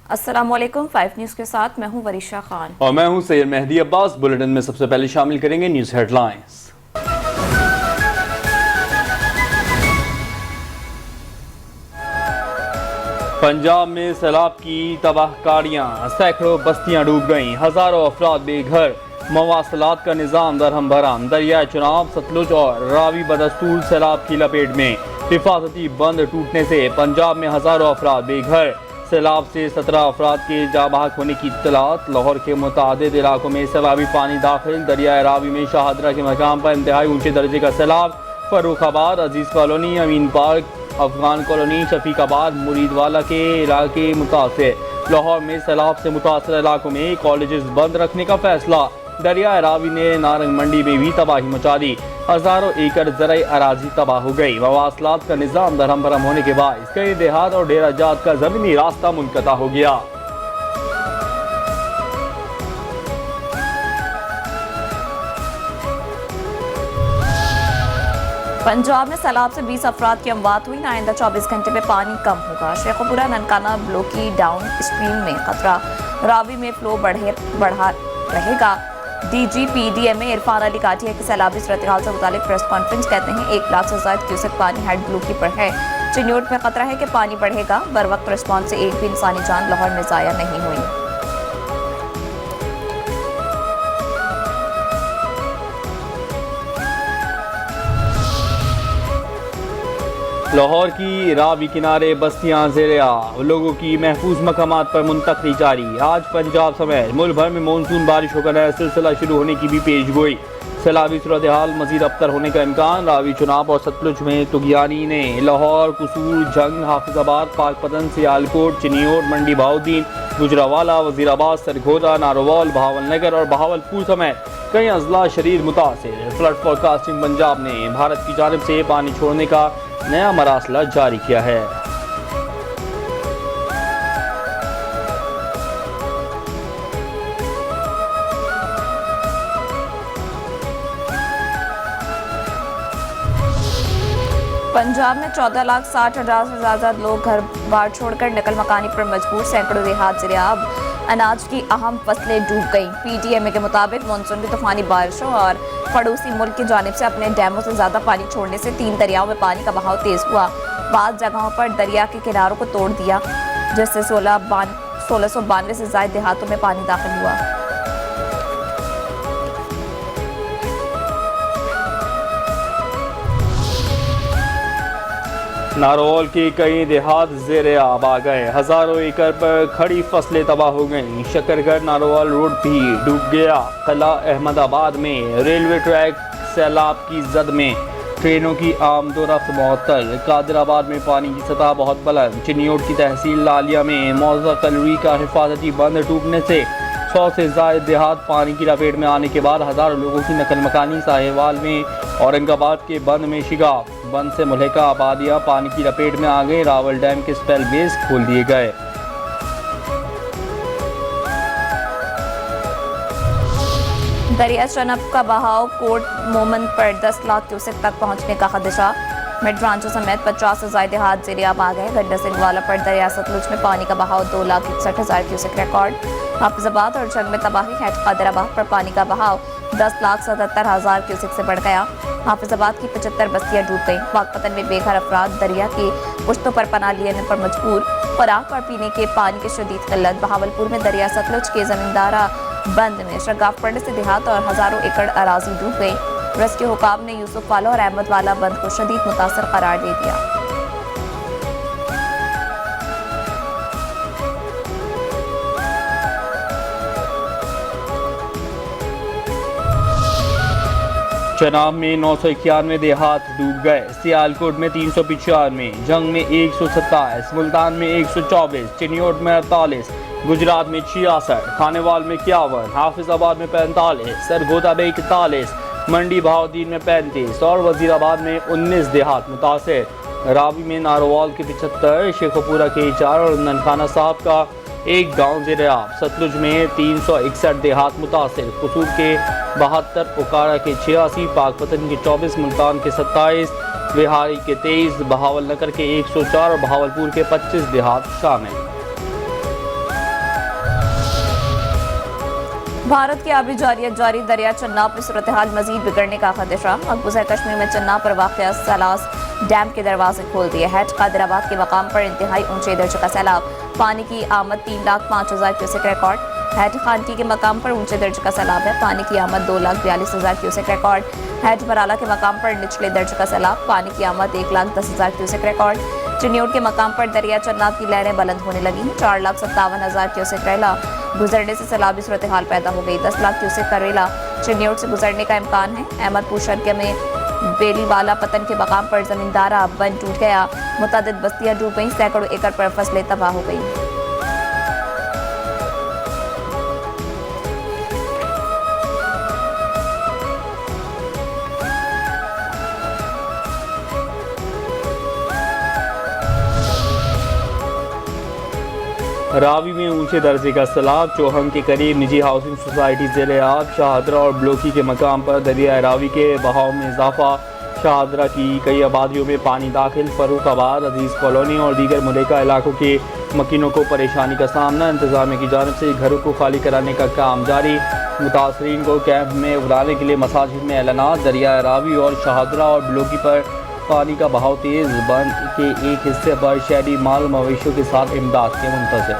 अस्सलामुअलैकुम 5 न्यूज़ के साथ मैं हूं वरीशा खान और मैं हूं सैयद मेहदी अब्बास। बुलेटिन में सबसे पहले शामिल करेंगे न्यूज़ हेडलाइंस। पंजाब में सैलाब की तबाहकारियां, सैकड़ों बस्तियां डूब गईं, हजारों अफराद बेघर, मवासलात का निज़ाम दरहम बरहम, दरिया चुनाव सतलुज और रावी बदस्तूर सैलाब की लपेट में। हिफाजती बंद टूटने से पंजाब में हजारों अफराद बेघर, सैलाब से 17 अफराद के जा बहक होने की इत्तलात। लाहौर के मुतादिद इलाकों में सैलाबी पानी दाखिल, दरिया रावी में शाहदरा के मकाम पर इंतहाई ऊंचे दर्जे का सैलाब। फर्रुखाबाद, अजीज कॉलोनी, अमीन पार्क, अफगान कॉलोनी, शफीकाबाद, मुरीदवाला के इलाके मुतासर। लाहौर में सैलाब से मुतासर इलाकों में कॉलेजेस बंद रखने का फैसला। दरिया रावी ने नारंग मंडी में भी तबाही मचा दी, हजारों एकड़ ज़राई अराजी तबाह हो गई। मवासलात का निज़ाम दरहम बरहम होने के बाद कई देहात और डेरा जात का ज़मीनी रास्ता मुनक़ता हो गया। पंजाब में सैलाब से 20 अफराद की अमवात हुई। आइंदा 24 घंटे में पानी कम होगा। Sheikhpura Nankana blocky down stream में खतरा, रावी में फ्लो बढ़ा रहेगा। DGPDMA इरफान अली काठिया की सैलाबी सूरत हाल से मुतालिक प्रेस कॉन्फ्रेंस कहते हैं 1 लाख से ज़ायद क्यूसेक पानी हेड ब्लॉकी पर है। चिन्योट में खतरा है कि पानी बढ़ेगा। बर वक्त रिस्पॉन्स से एक भी इंसानी जान लाहौर में ज़ाया नहीं हुई। लाहौर की रावी किनारे बस्तियां ज़ेर-ए-आब, लोगों की महफूज मकामात पर मुंतकली जारी। आज पंजाब समेत मुल्क भर में मानसून बारिशों का नया सिलसिला शुरू होने की भी पेशगोई। सैलाबी सूरत हाल मजीद अबतर होने का इम्कान। रावी चुनाव और सतलुज में तुगयानी ने लाहौर, कसूर, जंग, हाफिजाबाद, पाकपतन, सियालकोट, चिन्योट, मंडी बहाउद्दीन, गुजरावाला, वजीराबाद, सरगोदा, नारोवाल, बहावलनगर और बहावलपुर समेत कई अजला शरीर मुतासिर। फ्लड फोरकास्टिंग पंजाब ने भारत की जानिब से पानी छोड़ने का नया मरासला जारी किया है। पंजाब में 14,60,000 से ज़्यादा लोग घर बार छोड़कर नकल मकानी पर मजबूर। सैकड़ों देहात ज़ेर-ए-आब, अनाज की अहम फसलें डूब गईं। PDMA के मुताबिक मानसून की तूफानी बारिशों और पड़ोसी मुल्क की जानिब से अपने डैमों से ज़्यादा पानी छोड़ने से 3 दरियाओं में पानी का बहाव तेज़ हुआ। बाज़ जगहों पर दरिया के किनारों को तोड़ दिया, जिससे 1692 से ज़ायद देहातों में पानी दाखिल हुआ। नारोल के कई देहात ज़ेर-ए-आब आ गए, हजारों एकड़ पर खड़ी फसलें तबाह हो गईं। शकरगढ़ नारोल रोड भी डूब गया। कला अहमदाबाद में रेलवे ट्रैक सैलाब की जद में, ट्रेनों की आमदोरफ्त मअतल। कादिराबाद में पानी की सतह बहुत बुलंद। चिन्योट की तहसील लालिया में मौजा कलरी का हिफाजती बंद टूटने से 100 से ज़ायद देहात पानी की लपेट में आने के बाद हजारों लोगों की नकल मकानी। साहिवाल में औरंगाबाद के बंद में शिगाफ, बंद से मुल्हिका आबादियाँ पानी की लपेट में आ गई। रावल डैम के स्पेल बेस खोल दिए गए। दरिया चनब का बहाव कोट मोमन पर 10 लाख क्यूसेक तक पहुंचने का खदशा। मिडरांचो समेत 50 से ज़ायद देहात ज़ेर-ए-आब आ गए। गंडा सिंधवाला पर दरिया सतलुज में पानी का बहाव 2,61,000 क्यूसेक रिकॉर्ड। हाफिजाबाद और जंग में तबाही है। कादिराबाद पर पानी का बहाव 10,77,000 क्यूसेक से बढ़ गया। हाफिजाबाद की 75 बस्तियां डूब गईं। पाकपतन में बेघर अफराद दरिया की पुश्तों पर पनाह लेने पर मजबूर। खुराक और पीने के पानी की शदीद किल्लत। बहावलपुर में दरिया सतलुज के जमींदारा बंद में शगाफ पड़ने से देहात और हजारों एकड़ अराजी डूब गई। रेस्क्यू हुकाम ने यूसुफ वाला और अहमद वाला बंद को शदीद मुतासर करार दे दिया। चनाब में 991 देहात डूब गए। सियालकोट में 395, जंग में 127, मुल्तान में 124, चिन्योट में 48, गुजरात में 66, खानेवाल में 51, हाफिजाबाद में 45, सरगोदा में 41, मंडी बहाउद्दीन में 35 और वजीराबाद में 19 देहात मुतासर। रावी में नारोवाल के 75, शेखपुरा के 4 और ननकाना साहब का 1 गाँव ज़ेर-ए-आब। सतलुज में 361 देहात मुतासर। कसूर के 72, उकाड़ा के 86, पाकपतन के 24, मुल्तान के 27, बिहारी के 23, बहावलनगर के 104 और बहावलपुर के 25 देहात शामिल। भारत की आबी जारियत जारी, दरिया चन्नाब में सूरत हाल मजीद बिगड़ने का खदशा। मकबूजा कश्मीर में चन्नाब पर वाक़ सलास डैम के दरवाजे खोल दिए हैं। कादिराबाद के मकाम पर इंतहाई ऊंचे दर्जे का सैलाब, पानी की आमद 3,05,000 क्यूसेक रिकॉर्ड। हैड खानकी के मकाम पर ऊंचे दर्जे का सैलाब है, पानी की आमद 2,42,000 क्यूसेक रिकॉर्ड। हैड बराला के मकाम पर निचले दर्जे का सैलाब, पानी की आमद 1,10,000 क्यूसेक रिकॉर्ड। चिन्योट के मकाम पर दरिया चन्नाब की लहरें बुलंद होने लगी, 4,57,000 क्यूसेक रेला गुजरने से सैलाबी सूरत हाल पैदा हो गई। 10 लाख क्यूसेक का रेला चिन्योट से गुजरने का इम्कान है। अहमदपुर शर्के में बेलीवाला पतन के मकाम पर जमींदारा बंद टूट गया, मुतअद्दिद बस्तियां डूब गईं, सैकड़ों एकड़ पर फसलें तबाह हो गईं। रावी में ऊंचे दर्जे का सैलाब, चौहंग के करीब निजी हाउसिंग सोसाइटी ज़ेरे आब। शाहदरा और ब्लोकी के मकाम पर दरिया रावी के बहाव में इजाफा, शाहदरा की कई आबादियों में पानी दाखिल। फरूखाबाद, अजीज़ कॉलोनी और दीगर मुलेका इलाकों के मकीनों को परेशानी का सामना। इंतजामिया की जानिब से घरों को खाली कराने का काम जारी। मुतासरीन को कैंप में उड़ाने के लिए मसाजिद में ऐलानात। दरिया रावी और शाहदरा और ब्लोकी पर पानी का बहाव तेज़, बंद के एक हिस्से पर शहरी माल मवेशियों के साथ इमदाद के मुंतज़िर।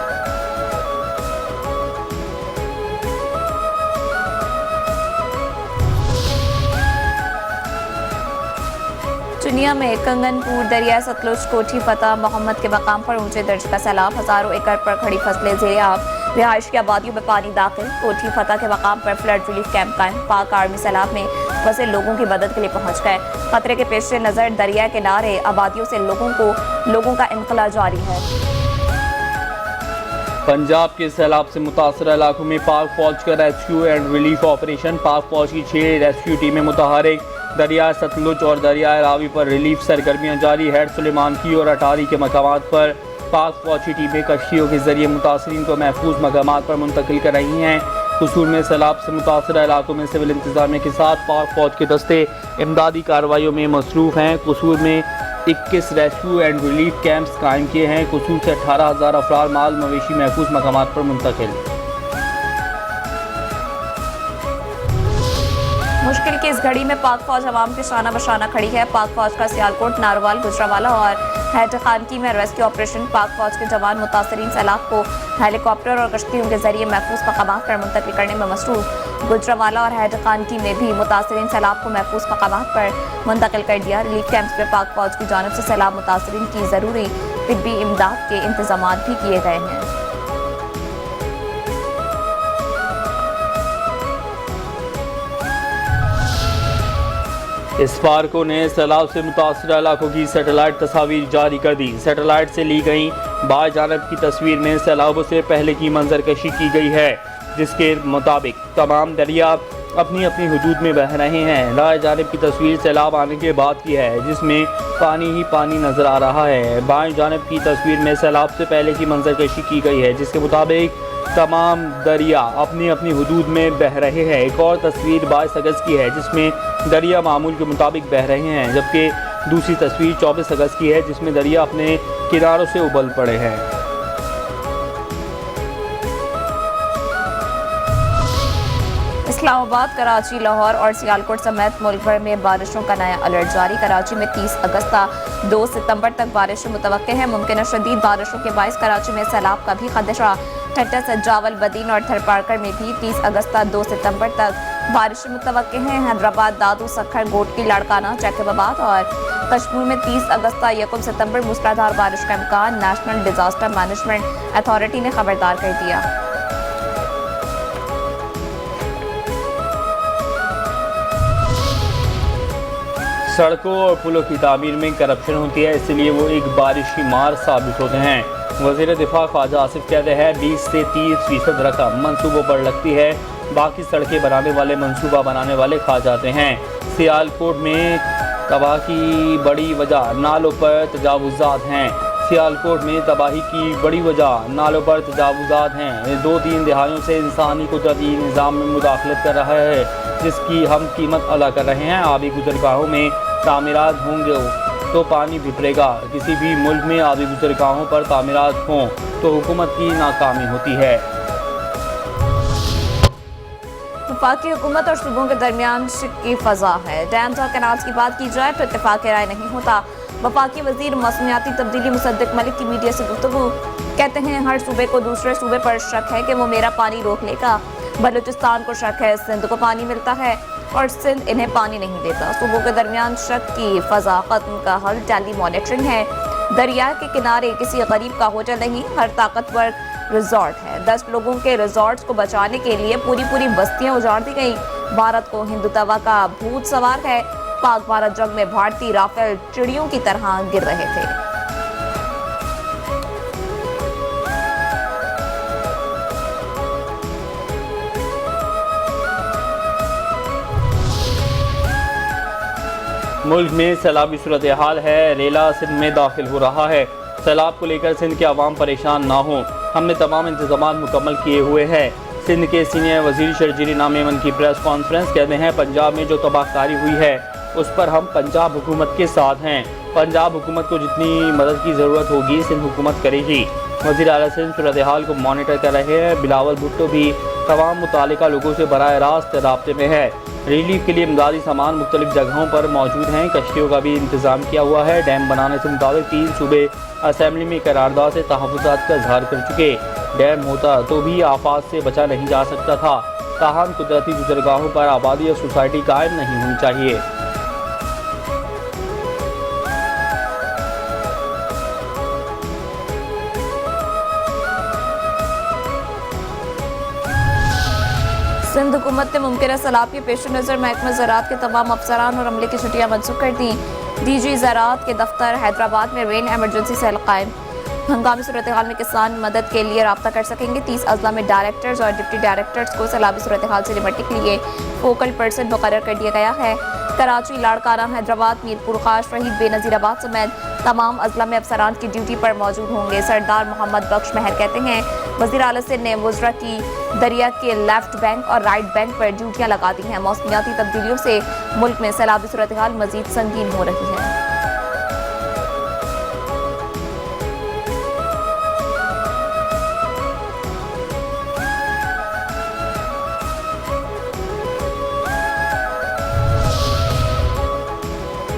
चुनिया में कंगनपुर, दरिया सतलुज, कोठी फतह मोहम्मद के मकाम पर ऊंचे दर्जे का सैलाब, हजारों एकड़ पर खड़ी फसलें ज़ेरे आब। रिहाइश की आबादियों में पानी दाखिल, कोठी फतह के मकाम पर फ्लड रिलीफ कैंप कायम। पाक आर्मी सैलाब में फंसे लोगों की मदद के लिए पहुंच गए। खतरे के पेश नज़र दरिया किनारे आबादियों से लोगों का इनखला जारी है। पंजाब के सैलाब से मुतासर इलाकों में पाक फौज का रेस्क्यू एंड रिलीफ ऑपरेशन। पाक फौज की 6 रेस्क्यू टीमें मुतहरिक। दरिया सतलुज और दरिया रावी पर रिलीफ सरगर्मियाँ जारी। हेड सुलेमान की और अटारी के मकामात पर पाक फौज की टीमें कश्तियों के जरिए मुतासरीन को महफूज मकामात पर मुंतकिल कर रही हैं। कसूर में सैलाब से मुतासर इलाकों में सिविल इंतजामिया के साथ पाक फौज के दस्ते इमदादी कार्रवाइयों में मसरूफ़ हैं। कसूर में 21 रेस्क्यू एंड रिलीफ कैंप्स कायम किए हैं। कसूर से 18,000 अफराद माल मवेशी महफूज मकामात पर मुंतकिल। मुश्किल की इस घड़ी में पाक फौज अवाम के शाना बशाना खड़ी है। पाक फौज का सियालकोट, नारवाल, गुजरावाला और हैदर खानकी में रेस्क्यू ऑपरेशन। पाक फौज के जवान मुतासरीन सैलाब को हेलीकॉप्टर और कश्तियों के जरिए महफूज मकामात पर मुंतकिल करने में मसरूफ। गुजरावाला और हैदर खानकी में भी मुतासरीन सैलाब को महफूज मकामात पर मुंतकिल कर दिया। रिलीफ कैंप्स में पाक फौज की जानिब से सैलाब मुतासरीन की ज़रूरी तिब्बी इमदाद के इंतजाम भी किए गए हैं। इस्पार्को ने सैलाब से मुतासर इलाकों की सैटेलाइट तस्वीर जारी कर दी। सैटेलाइट से ली गई बाएं जानब की तस्वीर में सैलाबों से पहले की मंजरकशी की गई है, जिसके मुताबिक तमाम दरिया अपनी अपनी हदूद में बह रहे हैं। दाएं जानब की तस्वीर सैलाब आने के बाद की है, जिसमें पानी ही पानी नजर आ रहा है। बाएं जानब की तस्वीर में सैलाब से पहले की मंजरकशी की गई है, जिसके मुताबिक तमाम दरिया अपनी अपनी हदूद में बह रहे हैं। एक और तस्वीर 22 अगस्त की है, जिसमें दरिया मामूल के मुताबिक बह रहे हैं, जबकि दूसरी तस्वीर 24 अगस्त की है, जिसमें दरिया अपने किनारों से उबल पड़े हैं। इस्लामाबाद, कराची, लाहौर और सियालकोट समेत मुल्क भर में बारिशों का नया अलर्ट जारी। कराची में 30 अगस्त से 2 सितंबर तक बारिशें मुतवक्के हैं। मुमकिन शदीद बारिशों के बायस कराची में सैलाब का भी खदशा। ठट्टा, सज्जावल, बदीन और थरपारकर में भी 30 अगस्त से 2 सितंबर तक बारिशें मुतवक्के हैं। हैदराबाद, दादू, सखर, गोटकी, लाड़काना, जैकबाबाद और कश्मीर में 30 अगस्त से 1 सितंबर मूसलाधार बारिश का इम्कान। नेशनल डिजास्टर मैनेजमेंट अथॉरिटी ने खबरदार कर दिया। सड़कों और पुलों की तामीर में करप्शन होती है, इसलिए वो एक बारिश की मार साबित होते हैं। वज़ीर दिफा ख्वाजा आसिफ कहते हैं 20 से 30% रकम मंसूबों पर लगती है, बाकी सड़कें बनाने वाले मंसूबा बनाने वाले खा जाते हैं। सियालकोट में तबाही की बड़ी वजह नालों पर तजावुज़ात हैं। सियालकोट में तबाही की बड़ी वजह नालों पर तजावुज़ात हैं। 2-3 दिहाइयों से इंसानी कुदरती निज़ाम में मुदाखलत कर रहा है, जिसकी हम कीमत अदा कर रहे हैं। आबी गुज़रगाहों में तामीरात होंगे तो पानी बिफरेगा। किसी भी मुल्क में आबी गुज़रगाहों पर तामीरात हों तो हुकूमत की नाकामी होती है। वफाकी हुकूमत और सूबों के दरमियान शिक की फजा है। डैम्स और कैनाल्स की बात की जाए तो इत्तेफाक राय नहीं होता। वफाकी वजीर मौसमियाती तब्दीली मुसद्दिक मलिक की मीडिया से गुफ्तगू, कहते हैं हर सूबे को दूसरे सूबे पर शक है कि वो मेरा पानी रोक लेगा। बलूचिस्तान को शक है सिंध को पानी मिलता है और सिंध इन्हें पानी नहीं देता। सूबों के दरमियान शक की फजा खत्म का हल टेली मॉनिटरिंग है। दरिया के किनारे किसी गरीब का होटल नहीं, हर ताकतवर रिजॉर्ट है। 10 लोगों के रिजॉर्ट्स को बचाने के लिए पूरी बस्तियां उजाड़ दी गई। भारत को हिंदुत्व का भूत सवार है। पाक भारत जंग में भारतीय राफेल चिड़ियों की तरह गिर रहे थे। मुल्क में सैलाबी सूरत हाल है। रेला सिंध में दाखिल हो रहा है। सैलाब को लेकर सिंध के अवाम परेशान ना हो, हमने तमाम इंतजाम मुकम्मल किए हुए हैं। सिंध के सीनियर वजीर शर्जील नामेमन की प्रेस कॉन्फ्रेंस, कहते हैं पंजाब में जो तबाहकारी हुई है उस पर हम पंजाब हुकूमत के साथ हैं। पंजाब हुकूमत को जितनी मदद की ज़रूरत होगी सिंध हुकूमत करेगी। वज़ीर आला सिंध सूरत हाल को मॉनिटर कर रहे हैं। बिलावल भुट्टो भी तमाम मुतालिका लोगों से बराह रास्त राब्ते में है। रिलीफ के लिए इमदादी सामान मुख्तलिफ जगहों पर मौजूद हैं। कश्तियों का भी इंतजाम किया हुआ है। डैम बनाने से मुताबिक 3 सूबे असम्बली में करारदाद से तहफ़्फ़ुज़ात का इज़हार कर चुके। डैम होता तो भी आफात से बचा नहीं जा सकता था। ताहम कुदरती गुज़रगाहों पर आबादी या सोसाइटी कायम नहीं होनी चाहिए। सिंध हुकूमत ने मुमकिन सैलाब के पेश नज़र महकमा ज़राअत के तमाम अफसरान और अमले की छुट्टियां मनसूख कर दी। DG ज़राअत के दफ्तर हैदराबाद में रेन एमरजेंसी सेल कायम। हंगामी सूरत हाल में किसान मदद के लिए रब्ता कर सकेंगे। 30 अजला में डायरेक्टर्स और डिप्टी डायरेक्टर्स को सैलाबी सूरत हाल से निपटने के लिए फोकल पर्सन मुकर्रर कर दिया गया है। कराची, लाड़काना, हैदराबाद, मीरपुर खास, शहीद बेनज़ीराबाद समेत तमाम अजला में अफसरान की ड्यूटी पर मौजूद होंगे। सरदार मोहम्मद बख्श महर कहते हैं वज़ीर आला सिंध ने वज़रा की दरिया के लेफ्ट बैंक और राइट बैंक पर ड्यूटियां लगा दी हैं। मौसमियाती तब्दीलियों से मुल्क में सैलाबी सूरत हाल मजीद संगीन हो रही है।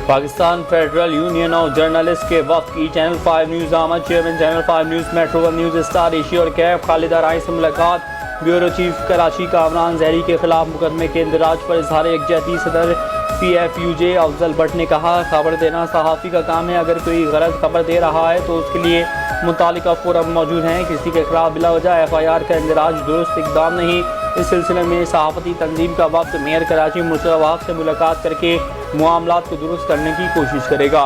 Pakistan federal union of journalist के वक्त की चैनल 5 न्यूज़ आमद। Chairman channel 5 news, metro 1 news, star Asia और कैफ खालिदा राय से मुलाकात। ब्यूरो चीफ कराची कामरान जहरी के खिलाफ मुकदमे के इंदराज पर इजहार यकजहती। सदर PFUJ अफजल भट्ट ने कहा खबर देना सहाफ़ी का काम है। अगर कोई गलत खबर दे रहा है तो उसके लिए मुतालिका फोरम मौजूद हैं। किसी के खिलाफ बिला वजह FIR का इंदराज दुरुस्त इकदाम नहीं। इस सिलसिले में सहाफ़ती तंजीम का वक्त मेयर कराची मुशर्रफ से मुलाकात करके मामलात को दुरुस्त करने की कोशिश करेगा।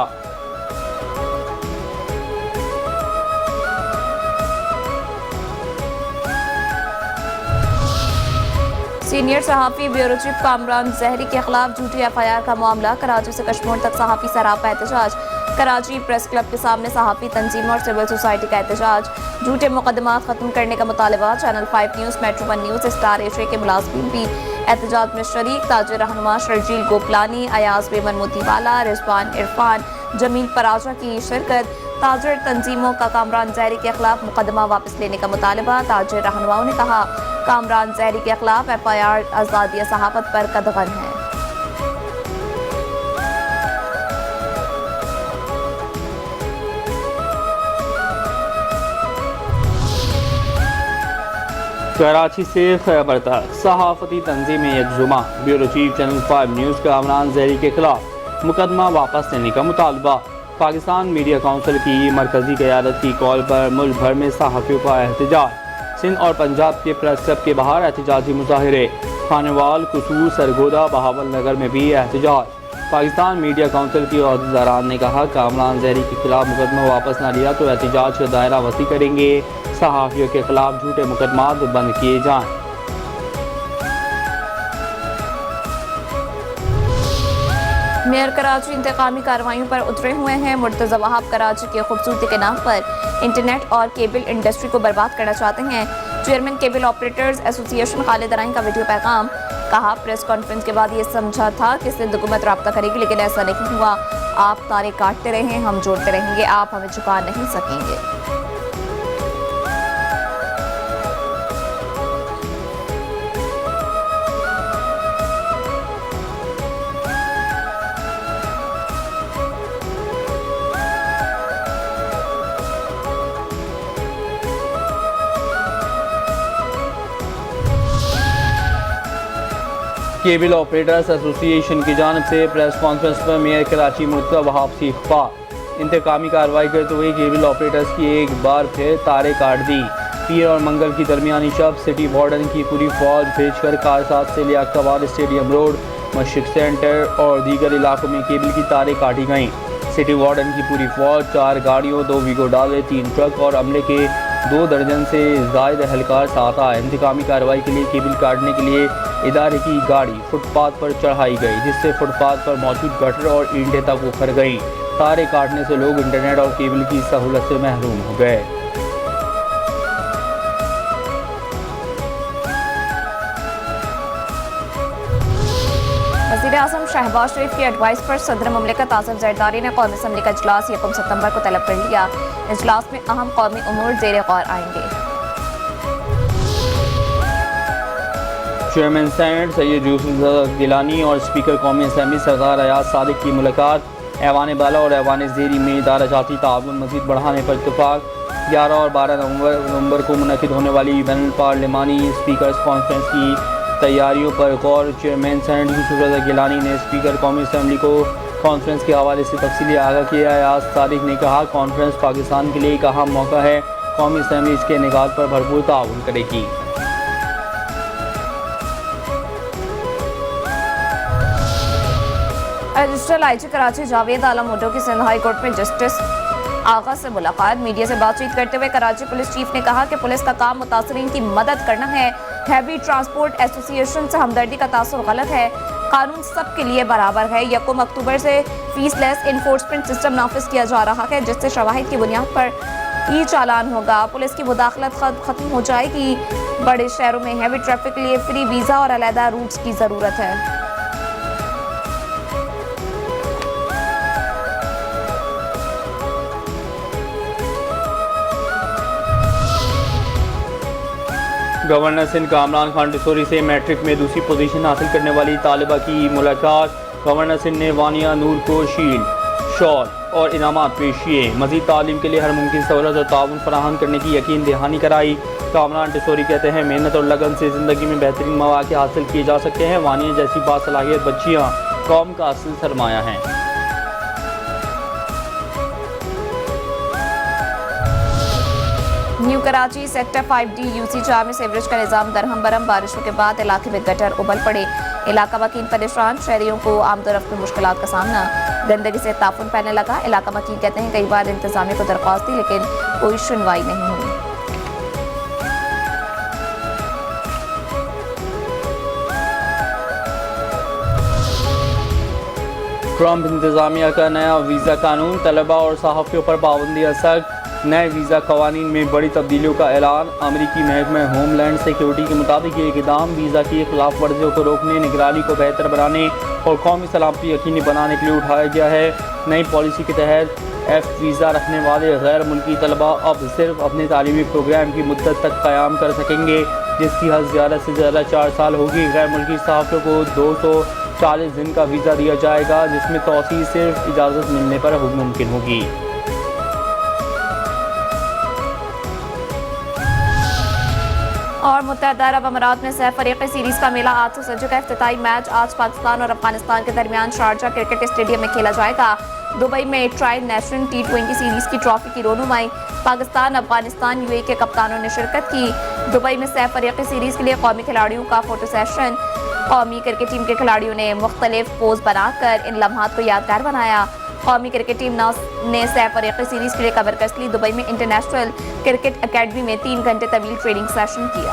सीनियर सहाफ़ी ब्यूरो चीफ कामरान जहरी के खिलाफ झूठी FIR का मामला। कराची से कश्मीर तक सहाफ़ी सरापा एहतजाज। कराची प्रेस क्लब के सामने सहाफ़ी तंजीम और सिविल सोसाइटी का एहतजाज। झूठे मुकदमात खत्म करने का मुतालबा। Channel 5 news, metro 1 news, star Asia के मुलाज़िमीन भी एहतजाज में शरीक। ताजिर रहनुमा शर्जील गोपलानी, अयाज बेमन मोतीवाला, रिजवान इरफान, जमील पराजा की शिरकत। ताजिर तंजीमों का कामरान जहरी के खिलाफ मुकदमा वापस लेने का मुतालबा। ताजिर रहनुमाओं ने कहा कामरान जहरी के खिलाफ FIR आज़ादी सहाफ़त पर कदगन है। कराची से खैबर तक सहाफ़ती तंजीमें यकजुमा। Bureau chief channel 5 news Kamran Zehri के खिलाफ मुकदमा वापस लेने का मुतालबा। पाकिस्तान मीडिया काउंसिल की मरकज़ी क़यादत की कॉल पर मुल्क भर में सहाफ़ियों का एहतजाज। सिंध और पंजाब के प्रेस क्लब के बाहर एहतजाजी मुज़ाहिरे। खानेवाल, कसूर, सरगोदा, बहावल नगर में भी एहतजाज। पाकिस्तान मीडिया काउंसिल की अहदेदारान ने कहा कामरान जहरी के खिलाफ मुकदमा वापस न लिया तो एहतजाज का दायरा वसी करेंगे। सहाफ़ियों के खिलाफ झूठे मुकदमात बंद किए जाएँ। मेयर कराची इंतकामी कार्रवाइयों पर उतरे हुए हैं। मुर्तज़ा वहाब कराची की खूबसूरती के नाम पर इंटरनेट और केबल इंडस्ट्री को बर्बाद करना चाहते हैं। Chairman cable operators association Khalid Rai का वीडियो पैगाम। कहा प्रेस कॉन्फ्रेंस के बाद ये समझा था कि सिंध हुकूमत रब्ता करेगी, लेकिन ऐसा नहीं हुआ। आप तारे काटते रहे, हम जोड़ते रहेंगे, आप हमें झुका नहीं सकेंगे। केबल ऑपरेटर्स एसोसिएशन की जानिब से प्रेस कॉन्फ्रेंस पर मेयर कराची मुर्तज़ा वहाब से इख्फा। इंतकामी कार्रवाई करते हुए केबल ऑपरेटर्स की एक बार फिर तारें काट दी। पीर और मंगल की दरमियानी शब सिटी वार्डन की पूरी फौज भेजकर कारसाज से लियाकताबाद स्टेडियम रोड, मस्जिद सेंटर और दीगर इलाकों में केबल की तारें काटी गईं। सिटी वार्डन की पूरी फौज 4 गाड़ियों, 2 वीगो डाले, 3 ट्रक और अमले के 2 दर्जन से ज़ायद एहलकार साथ आए। इंतकामी कार्रवाई के लिए केबल काटने के लिए इदारे की गाड़ी फुटपाथ पर चढ़ाई गई, जिससे फुटपाथ पर मौजूद गटर और ईंटें तक उखड़ गईं। तारें काटने से लोग इंटरनेट और केबल की सहूलत से महरूम हो गए। वज़ीर-ए-आज़म शहबाज शरीफ की एडवाइस पर सदर मुमलिकत आज़म ज़रदारी ने कौमी असम्बली का इजलास 1 सितंबर को तलब कर लिया। इजलास में अहम कौमी उमूर ज़ेर गौर आएंगे। चेयरमैन सेनेट सैयद यूसुफ गिलानी और स्पीकर कौमी असम्बली सरदार अयाज सादिक की मुलाकात। ऐवान बाला और ऐवान ज़ेरी में इदारा जाती ताउन मज़ीद बढ़ाने पर इत्तफाक। 11 और 12 नवंबर को मुनक़िद होने वाली बैनुल पार्लिमानी स्पीकर्स कॉन्फ्रेंस की तैयारियों पर गौर। चेयरमैन सेनेट यूसुफ गिलानी ने स्पीकर कौमी असम्बली को कॉन्फ्रेंस के हवाले से तफसीली आगाह किया। अयाज सादिक ने कहा, कॉन्फ्रेंस पाकिस्तान के लिए एक अहम मौका है। कौमी असम्बली इसके निकात पर भरपूर ताउन करेगी। एडिशनल IG कराची जावेद आलम उड्डो की सिंध हाई कोर्ट में जस्टिस आगा से मुलाकात। मीडिया से बातचीत करते हुए कराची पुलिस चीफ ने कहा कि पुलिस का काम मुतासरीन की मदद करना है। हैवी ट्रांसपोर्ट एसोसिएशन से हमदर्दी का तासुर गलत है। कानून सबके लिए बराबर है। 1 अक्टूबर से फीसलेस इन्फोर्समेंट सिस्टम नाफिज किया जा रहा है, जिससे शवाहिद की बुनियाद पर ई चालान होगा। पुलिस की मुदाखलत खत्म हो जाएगी। बड़े शहरों में हैवी ट्रैफिक के लिए फ्री वीज़ा और अलहदा रूट्स की ज़रूरत है। गवर्नर सिंध कामरान खान डिसोरी से मैट्रिक में दूसरी पोजीशन हासिल करने वाली तालिबा की मुलाकात। गवर्नर सिंध ने वानिया नूर को शील्ड, शॉल और इनामात पेश किए। मज़ीद तालीम के लिए हर मुमकिन सहूलत और ताउन फराहम करने की यकीन दहानी कराई। कामरान डिसोरी कहते हैं, मेहनत और लगन से ज़िंदगी में बेहतरीन मौक़े हासिल किए जा सकते हैं। वानिया जैसी बासलाहियत बच्चियाँ कौम का असल सरमाया हैं। New Karachi sector 5D UC 4 में सीवरेज का निज़ाम दरहम बरम। बारिशों के बाद इलाके में गटर उबल पड़े। इलाका वकील परेशान। शहरियों को आमदोरफ्त में मुश्किलात का सामना। गंदगी से ताफुन फैलने लगा। इलाका वकील कहते हैं, कई बार इंतजामिया को दरख्वास्त दी लेकिन कोई सुनवाई नहीं हुई। ट्रंप इंतजामिया का नया वीज़ा कानून। तलबा और सहाफ़ियों पर पाबंदियाँ सख्त। नए वीज़ा कवानीन में बड़ी तब्दीलियों का ऐलान। अमरीकी महकमा होमलैंड सिक्योरिटी के मुताबिक ये इक़दाम वीज़ा की खिलाफ वर्जियों को रोकने, निगरानी को बेहतर बनाने और कौमी सलामती यकीनी बनाने के लिए उठाया गया है। नई पॉलिसी के तहत F वीज़ा रखने वाले गैर मुल्की तलबा अब सिर्फ अपने तालीमी प्रोग्राम की मुद्दत तक क़याम कर सकेंगे, जिसकी हद ज़्यादा से ज़्यादा 4 साल होगी। गैर मुल्की सहाफ़ियों को 240 दिन का वीज़ा दिया जाएगा, जिसमें तौसीह सिर्फ इजाज़त मिलने पर मुमकिन होगी। और मुत्तहदा अरब अमारात में सैफ फरीक़ी सीरीज़ का मेला आज से सज चुका है। इफ्तिताई मैच आज पाकिस्तान और अफगानिस्तान के दरमियान शारजा क्रिकेट स्टेडियम में खेला जाएगा। दुबई में ट्राई नेशन T20 सीरीज़ की ट्रॉफी की रोनुमाई। पाकिस्तान, अफगानिस्तान, UAE के कप्तानों ने शिरकत की। दुबई में सैफ फरीक़ी सीरीज़ के लिए कौमी खिलाड़ियों का फोटो सेशन। कौमी क्रिकेट टीम के खिलाड़ियों ने मुख्तलिफ पोज बनाकर इन लम्हात को यादगार बनाया। कौमी क्रिकेट टीम ने सैफ फरीक़ी सीरीज़ के लिए कबर कसली। दुबई में इंटरनेशनल क्रिकेट अकेडमी में 3 घंटे तवील ट्रेनिंग सेशन किया।